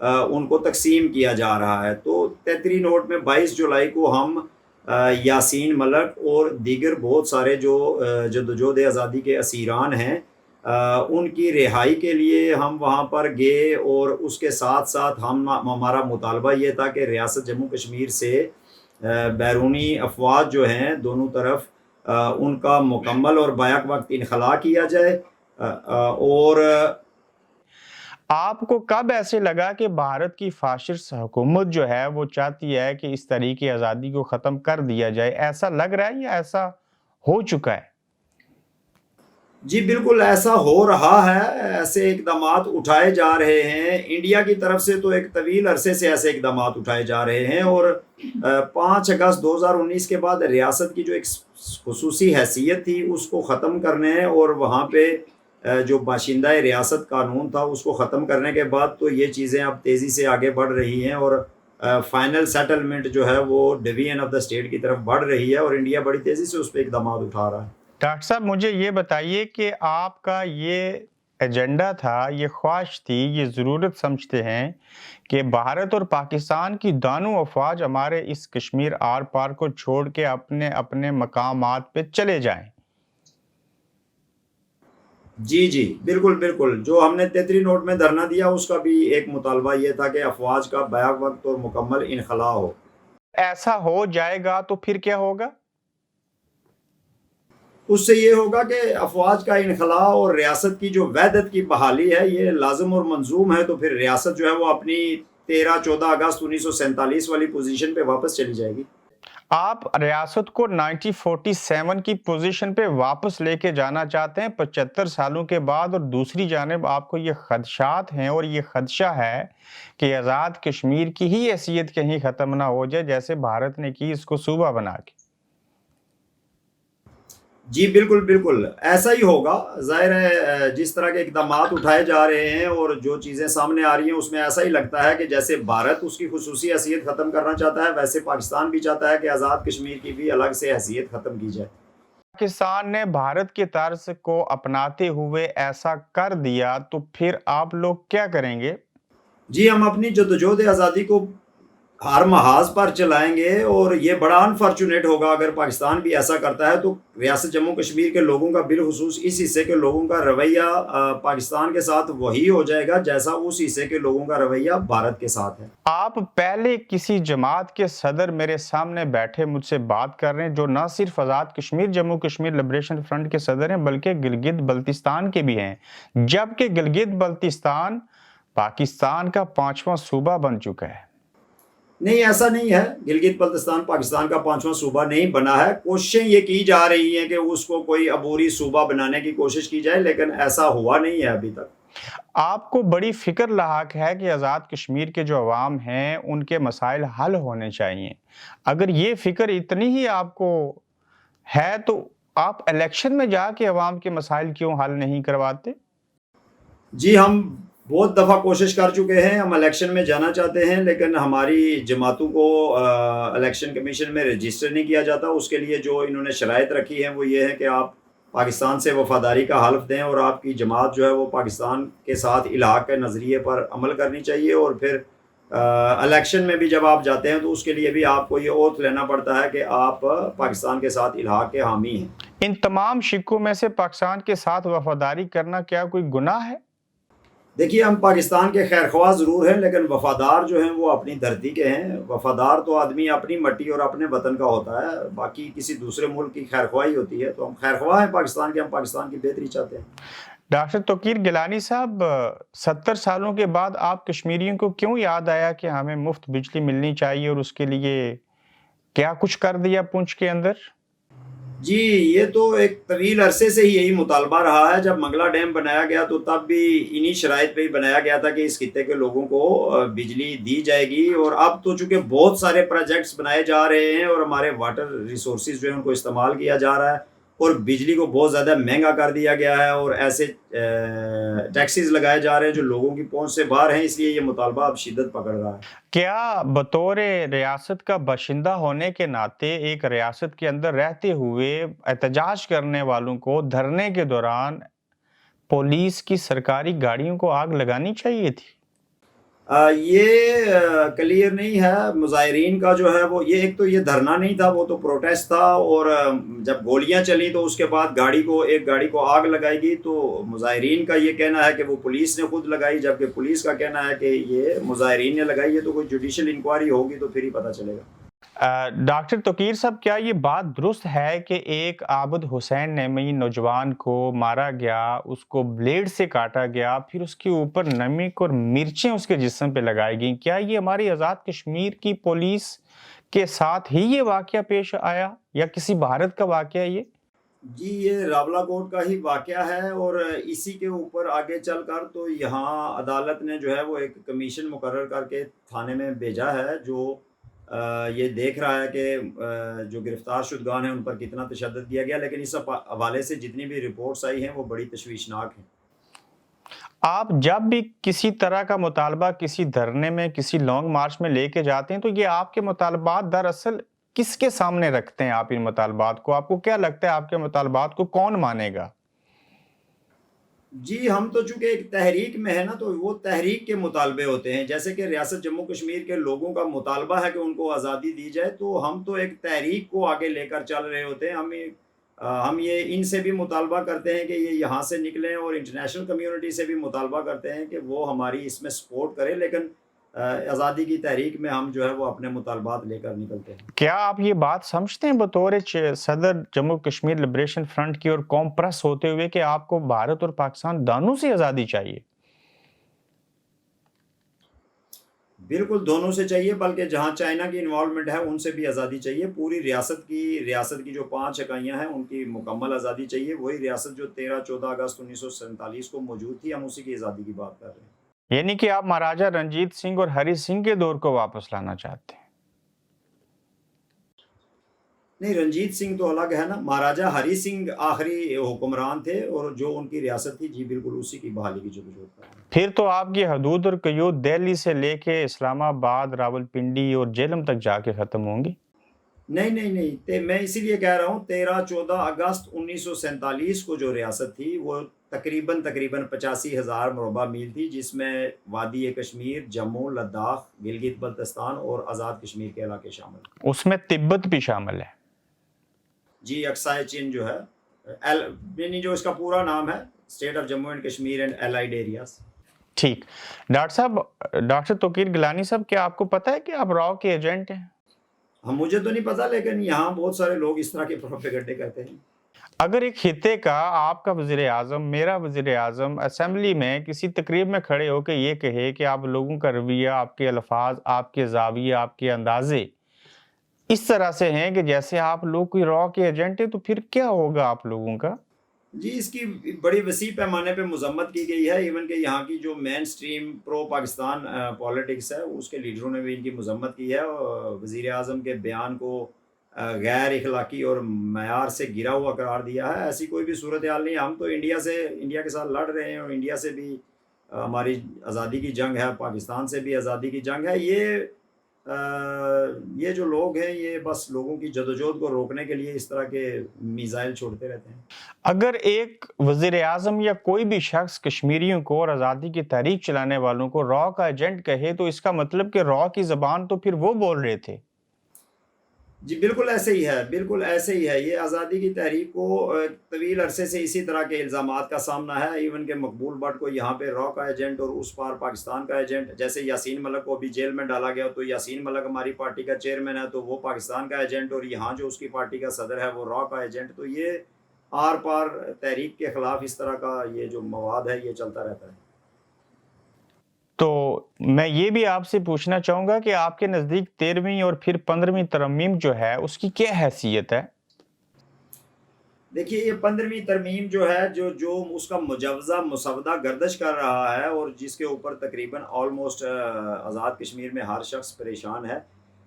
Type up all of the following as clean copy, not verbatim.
ان کو تقسیم کیا جا رہا ہے. تو 33 نوٹ میں 22 جولائی کو ہم یاسین ملک اور دیگر بہت سارے جو جدوجہد آزادی کے اسیران ہیں ان کی رہائی کے لیے ہم وہاں پر گئے, اور اس کے ساتھ ساتھ ہمارا مطالبہ یہ تھا کہ ریاست جموں کشمیر سے بیرونی افواج جو ہیں دونوں طرف ان کا مکمل اور بیک وقت انخلاء کیا جائے. اور آپ کو کب ایسے لگا کہ بھارت کی فاشسٹ حکومت جو ہے وہ چاہتی ہے کہ اس طریقے آزادی کو ختم کر دیا جائے؟ ایسا لگ رہا ہے یا ایسا ہو چکا ہے؟ جی بالکل ایسا ہو رہا ہے, ایسے اقدامات اٹھائے جا رہے ہیں. انڈیا کی طرف سے تو ایک طویل عرصے سے ایسے اقدامات اٹھائے جا رہے ہیں, اور 5 اگست 2019 کے بعد ریاست کی جو ایک خصوصی حیثیت تھی اس کو ختم کرنے اور وہاں پہ جو باشندہ ریاست قانون تھا اس کو ختم کرنے کے بعد تو یہ چیزیں اب تیزی سے آگے بڑھ رہی ہیں, اور فائنل سیٹلمنٹ جو ہے وہ ڈویژن آف دا اسٹیٹ کی طرف بڑھ رہی ہے, اور انڈیا بڑی تیزی سے اس پہ اقدامات اٹھا رہا ہے. ڈاکٹر صاحب مجھے یہ بتائیے کہ آپ کا یہ ایجنڈا تھا, یہ خواہش تھی, یہ ضرورت سمجھتے ہیں کہ بھارت اور پاکستان کی دونوں افواج ہمارے اس کشمیر آر پار کو چھوڑ کے اپنے اپنے مقامات پہ چلے جائیں؟ جی بالکل بالکل, جو ہم نے 33 نوٹ میں دھرنا دیا اس کا بھی ایک مطالبہ یہ تھا کہ افواج کا بیک وقت اور مکمل انخلاء ہو. ایسا ہو جائے گا تو پھر کیا ہوگا؟ اس سے یہ ہوگا کہ افواج کا انخلاء اور ریاست کی جو وحدت کی بحالی ہے یہ لازم اور منظوم ہے, تو پھر ریاست جو ہے وہ اپنی 13-14 اگست 1947 والی پوزیشن پہ واپس چلی جائے گی. آپ ریاست کو 1947 کی پوزیشن پہ واپس لے کے جانا چاہتے ہیں 75 سالوں کے بعد, اور دوسری جانب آپ کو یہ خدشات ہیں اور یہ خدشہ ہے کہ آزاد کشمیر کی ہی حیثیت کہیں ختم نہ ہو جائے جیسے بھارت نے کی اس کو صوبہ بنا کے. جی بالکل ایسا ہی ہوگا. ظاہر ہے جس طرح کے اقدامات اٹھائے جا رہے ہیں اور جو چیزیں سامنے آ رہی ہیں اس میں ایسا ہی لگتا ہے کہ جیسے بھارت اس کی خصوصی حیثیت ختم کرنا چاہتا ہے ویسے پاکستان بھی چاہتا ہے کہ آزاد کشمیر کی بھی الگ سے حیثیت ختم کی جائے. پاکستان نے بھارت کے طرز کو اپناتے ہوئے ایسا کر دیا تو پھر آپ لوگ کیا کریں گے؟ جی ہم اپنی جدوجہد آزادی کو ہر محاذ پر چلائیں گے, اور یہ بڑا انفارچونیٹ ہوگا اگر پاکستان بھی ایسا کرتا ہے تو ریاست جموں کشمیر کے لوگوں کا بالخصوص اس حصے کے لوگوں کا رویہ پاکستان کے ساتھ وہی ہو جائے گا جیسا اس حصے کے لوگوں کا رویہ بھارت کے ساتھ ہے. آپ پہلے کسی جماعت کے صدر میرے سامنے بیٹھے مجھ سے بات کر رہے ہیں جو نہ صرف آزاد کشمیر جموں کشمیر لبریشن فرنٹ کے صدر ہیں بلکہ گلگت بلتستان کے بھی ہیں, جبکہ گلگت بلتستان پاکستان کا 5واں صوبہ بن چکا ہے. نہیں ایسا نہیں ہے, گلگت بلتستان پاکستان کا 5واں صوبہ نہیں بنا ہے. کوششیں یہ کی جا رہی ہیں کہ اس کو کوئی عبوری صوبہ بنانے کی کوشش کی جائے, لیکن ایسا ہوا نہیں ہے ابھی تک. آپ کو بڑی فکر لاحق ہے کہ آزاد کشمیر کے جو عوام ہیں ان کے مسائل حل ہونے چاہیے. اگر یہ فکر اتنی ہی آپ کو ہے تو آپ الیکشن میں جا کے عوام کے مسائل کیوں حل نہیں کرواتے؟ جی ہم بہت دفعہ کوشش کر چکے ہیں, ہم الیکشن میں جانا چاہتے ہیں لیکن ہماری جماعتوں کو الیکشن کمیشن میں رجسٹر نہیں کیا جاتا. اس کے لیے جو انہوں نے شرائط رکھی ہیں وہ یہ ہے کہ آپ پاکستان سے وفاداری کا حلف دیں اور آپ کی جماعت جو ہے وہ پاکستان کے ساتھ الحاق کے نظریے پر عمل کرنی چاہیے, اور پھر الیکشن میں بھی جب آپ جاتے ہیں تو اس کے لیے بھی آپ کو یہ اوتھ لینا پڑتا ہے کہ آپ پاکستان کے ساتھ الحاق کے حامی ہیں. ان تمام شکوں میں سے پاکستان کے ساتھ وفاداری کرنا کیا کوئی گناہ ہے؟ دیکھیے ہم پاکستان کے خیر خواہ ضرور ہیں لیکن وفادار جو ہیں وہ اپنی دھرتی کے ہیں. وفادار تو آدمی اپنی مٹی اور اپنے وطن کا ہوتا ہے, باقی کسی دوسرے ملک کی خیر خواہی ہوتی ہے. تو ہم خیر خواہ ہیں پاکستان کے, ہم پاکستان کی بہتری چاہتے ہیں. ڈاکٹر توقیر گیلانی صاحب, 70 سالوں کے بعد آپ کشمیریوں کو کیوں یاد آیا کہ ہمیں مفت بجلی ملنی چاہیے, اور اس کے لیے کیا کچھ کر دیا پونچھ کے اندر؟ جی یہ تو ایک طویل عرصے سے ہی یہی مطالبہ رہا ہے. جب منگلا ڈیم بنایا گیا تو تب بھی انہی شرائط پہ ہی بنایا گیا تھا کہ اس خطے کے لوگوں کو بجلی دی جائے گی, اور اب تو چونکہ بہت سارے پروجیکٹس بنائے جا رہے ہیں اور ہمارے واٹر ریسورسز جو ہیں ان کو استعمال کیا جا رہا ہے اور بجلی کو بہت زیادہ مہنگا کر دیا گیا ہے, اور ایسے ٹیکسز لگائے جا رہے ہیں جو لوگوں کی پہنچ سے باہر ہیں, اس لیے یہ مطالبہ اب شدت پکڑ رہا ہے. کیا بطور ریاست کا باشندہ ہونے کے ناطے ایک ریاست کے اندر رہتے ہوئے احتجاج کرنے والوں کو دھرنے کے دوران پولیس کی سرکاری گاڑیوں کو آگ لگانی چاہیے تھی؟ یہ کلیئر نہیں ہے مظاہرین کا جو ہے وہ، یہ ایک تو یہ دھرنا نہیں تھا، وہ تو پروٹیسٹ تھا، اور جب گولیاں چلی تو اس کے بعد ایک گاڑی کو آگ لگائی گئی، تو مظاہرین کا یہ کہنا ہے کہ وہ پولیس نے خود لگائی، جبکہ پولیس کا کہنا ہے کہ یہ مظاہرین نے لگائی ہے، تو کوئی جوڈیشل انکوائری ہوگی تو پھر ہی پتہ چلے گا۔ ڈاکٹر توقیر صاحب، کیا یہ بات درست ہے کہ ایک عابد حسین نعیمی نوجوان کو مارا گیا، اس کو بلیڈ سے کاٹا گیا، پھر اس کے اوپر نمک اور مرچیں اس کے جسم پہ لگائی گئیں؟ کیا یہ ہماری آزاد کشمیر کی پولیس کے ساتھ ہی یہ واقعہ پیش آیا یا کسی بھارت کا واقعہ ہے یہ؟ جی یہ راولا کوٹ کا ہی واقعہ ہے، اور اسی کے اوپر آگے چل کر تو یہاں عدالت نے جو ہے وہ ایک کمیشن مقرر کر کے تھانے میں بھیجا ہے، جو یہ دیکھ رہا ہے کہ جو گرفتار شدگان ہیں ان پر کتنا تشدد کیا گیا، لیکن اس حوالے سے جتنی بھی رپورٹس آئی ہیں وہ بڑی تشویشناک ہیں۔ آپ جب بھی کسی طرح کا مطالبہ کسی دھرنے میں، کسی لانگ مارچ میں لے کے جاتے ہیں تو یہ آپ کے مطالبات دراصل کس کے سامنے رکھتے ہیں؟ آپ ان مطالبات کو، آپ کو کیا لگتا ہے آپ کے مطالبات کو کون مانے گا؟ جی ہم تو چونکہ ایک تحریک میں ہے نا، تو وہ تحریک کے مطالبے ہوتے ہیں، جیسے کہ ریاست جموں کشمیر کے لوگوں کا مطالبہ ہے کہ ان کو آزادی دی جائے، تو ہم تو ایک تحریک کو آگے لے کر چل رہے ہوتے ہیں۔ ہم یہ ان سے بھی مطالبہ کرتے ہیں کہ یہ یہاں سے نکلیں، اور انٹرنیشنل کمیونٹی سے بھی مطالبہ کرتے ہیں کہ وہ ہماری اس میں سپورٹ کرے، لیکن آزادی کی تحریک میں ہم جو ہے وہ اپنے مطالبات لے کر نکلتے ہیں۔ کیا آپ یہ بات سمجھتے ہیں بطور صدر جموں کشمیر لبریشن فرنٹ کی اور قوم پرست ہوتے ہوئے کہ آپ کو بھارت اور پاکستان دونوں سے آزادی چاہیے؟ بالکل دونوں سے چاہیے، بلکہ جہاں چائنا کی انوالومنٹ ہے ان سے بھی آزادی چاہیے۔ پوری ریاست کی جو 5 اکائیاں ہیں ان کی مکمل آزادی چاہیے۔ وہی ریاست جو 13-14 اگست 1947 کو موجود تھی، ہم اسی کی آزادی کی بات کر رہے ہیں۔ یعنی کہ آپ مہاراجہ رنجیت سنگھ اور ہری سنگھ کے دور کو واپس لانا چاہتے ہیں؟ نہیں، رنجیت سنگھ تو الگ ہے نا، مہاراجہ ہری سنگھ آخری حکمران تھے، اور جو ان کی ریاست تھی جی بالکل اسی کی بحالی کی جدوجہد کر رہے ہیں۔ پھر تو آپ کی حدود اور قیود دہلی سے لے کے اسلام آباد، راولپنڈی اور جیلم تک جا کے ختم ہوں گی؟ نہیں، میں اسی لیے کہہ رہا ہوں 13-14 اگست 1947 کو جو ریاست تھی وہ تقریباً 85,000 مربع میل تھی، جس میں وادی کشمیر، جموں، لداخ، گلگت بلتستان اور آزاد کشمیر کے علاقے شامل ہیں۔ اس میں تبت بھی شامل ہے؟ جی اقصائے چین جو ہے، یعنی جو اس کا پورا نام ہے state of Jammu and Kashmir and allied areas. ٹھیک۔ ڈاکٹر توقیر گیلانی صاحب، کیا آپ کو پتا ہے کہ آپ راؤ کے ایجنٹ ہیں؟ مجھے تو نہیں پتا، لیکن یہاں بہت سارے لوگ اس طرح کے پروپیگنڈے کرتے ہیں۔ اگر ایک خطے کا آپ کا وزیر اعظم، میرا وزیر اعظم اسمبلی میں کسی تقریب میں کھڑے ہو کے یہ کہے کہ آپ لوگوں کا رویہ، آپ کے الفاظ، آپ کے زاویہ، آپ کے اندازے اس طرح سے ہیں کہ جیسے آپ لوگ کوئی راؤ کے ایجنٹ ہیں، تو پھر کیا ہوگا آپ لوگوں کا؟ جی اس کی بڑی وسیع پیمانے پہ مذمت کی گئی ہے، ایون کہ یہاں کی جو مین سٹریم پرو پاکستان پولیٹکس ہے اس کے لیڈروں نے بھی ان کی مذمت کی ہے، اور وزیر اعظم کے بیان کو غیر اخلاقی اور معیار سے گرا ہوا قرار دیا ہے۔ ایسی کوئی بھی صورتحال نہیں، ہم تو انڈیا کے ساتھ لڑ رہے ہیں، اور انڈیا سے بھی ہماری آزادی کی جنگ ہے، پاکستان سے بھی آزادی کی جنگ ہے۔ یہ جو لوگ ہیں یہ بس لوگوں کی جدوجہد کو روکنے کے لیے اس طرح کے میزائل چھوڑتے رہتے ہیں۔ اگر ایک وزیر اعظم یا کوئی بھی شخص کشمیریوں کو اور آزادی کی تحریک چلانے والوں کو راؤ کا ایجنٹ کہے تو اس کا مطلب کہ راؤ کی زبان تو پھر وہ بول رہے تھے؟ جی بالکل ایسے ہی ہے، بالکل ایسے ہی ہے۔ یہ آزادی کی تحریک کو طویل عرصے سے اسی طرح کے الزامات کا سامنا ہے، ایون کہ مقبول بٹ کو یہاں پہ راؤ کا ایجنٹ اور اس پار پاکستان کا ایجنٹ، جیسے یاسین ملک کو ابھی جیل میں ڈالا گیا، تو یاسین ملک ہماری پارٹی کا چیئرمین ہے تو وہ پاکستان کا ایجنٹ، اور یہاں جو اس کی پارٹی کا صدر ہے وہ راؤ کا ایجنٹ۔ تو یہ آر پار تحریک کے خلاف اس طرح کا یہ جو مواد ہے یہ چلتا رہتا ہے۔ تو میں یہ بھی آپ سے پوچھنا چاہوں گا کہ آپ کے نزدیک 13ویں اور پھر 15ویں ترمیم جو ہے اس کی کیا حیثیت ہے؟ دیکھیے یہ 15ویں ترمیم جو ہے جو اس کا مجوزہ مسودہ گردش کر رہا ہے، اور جس کے اوپر تقریباً آلموسٹ آزاد کشمیر میں ہر شخص پریشان ہے،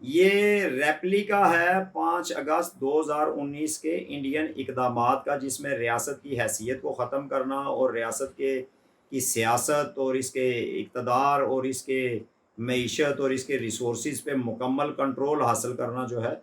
یہ ریپلیکا ہے 5 اگست 2019 کے انڈین اقدامات کا، جس میں ریاست کی حیثیت کو ختم کرنا اور ریاست کی سیاست اور اس کے اقتدار اور اس کے معیشت اور اس کے ریسورسز پہ مکمل کنٹرول حاصل کرنا جو ہے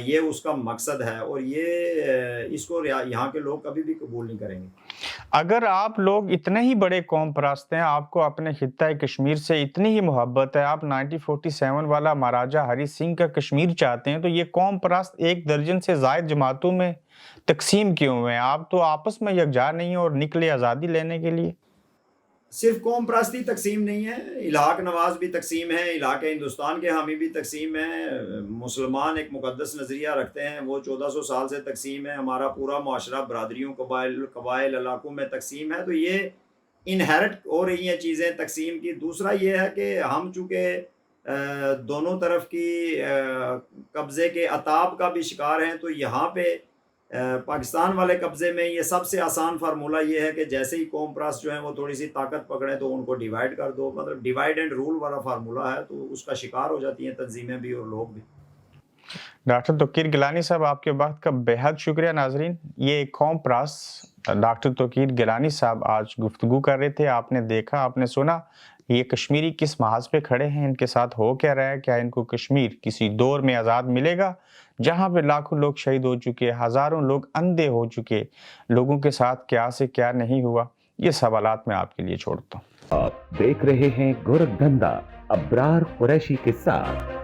یہ اس کا مقصد ہے، اور اس کو یہاں کے لوگ کبھی بھی قبول نہیں کریں گے۔ اگر آپ لوگ اتنے ہی بڑے قوم پرست ہیں، آپ کو اپنے خطہ کشمیر سے اتنی ہی محبت ہے، آپ 1947 والا مہاراجہ ہری سنگھ کا کشمیر چاہتے ہیں، تو یہ قوم پرست 1 درجن سے زائد جماعتوں میں تقسیم کیوں ہوئے ہیں؟ آپ تو آپس میں یکجا نہیں ہیں اور نکلے آزادی لینے کے لیے۔ صرف قوم پرستی تقسیم نہیں ہے، الحاق نواز بھی تقسیم ہے، الحاق ہندوستان کے حامی بھی تقسیم ہیں، مسلمان ایک مقدس نظریہ رکھتے ہیں، وہ 1400 سال سے تقسیم ہے، ہمارا پورا معاشرہ برادریوں قبائل علاقوں میں تقسیم ہے، تو یہ انہیرٹ ہو رہی ہیں چیزیں تقسیم کی۔ دوسرا یہ ہے کہ ہم چونکہ دونوں طرف کی قبضے کے عتاب کا بھی شکار ہیں، تو یہاں پہ پاکستان والے قبضے میں یہ سب سے آسان فارمولہ یہ ہے کہ جیسے ہی قوم پرست جو ہیں وہ تھوڑی سی طاقت پکڑیں تو ان کو ڈیوائیڈ کر دو، مطلب ڈیوائیڈ اینڈ رول والا فارمولہ ہے، تو اس کا شکار ہو جاتی ہیں تنظیمیں بھی اور لوگ بھی۔ ڈاکٹر توقیر گیلانی صاحب، آپ کے وقت کا بے حد شکریہ۔ ناظرین، یہ قوم پرست ڈاکٹر توقیر گیلانی صاحب آج گفتگو کر رہے تھے۔ آپ نے دیکھا، آپ نے سنا یہ کشمیری کس محاذ پہ کھڑے ہیں، ان کے ساتھ ہو کیا رہا ہے، کیا ان کو کشمیر کسی دور میں آزاد ملے گا جہاں پہ لاکھوں لوگ شہید ہو چکے، ہزاروں لوگ اندھے ہو چکے، لوگوں کے ساتھ کیا سے کیا نہیں ہوا؟ یہ سوالات میں آپ کے لیے چھوڑتا ہوں۔ آپ دیکھ رہے ہیں گورکھ دھندا ابرار قریشی کے ساتھ۔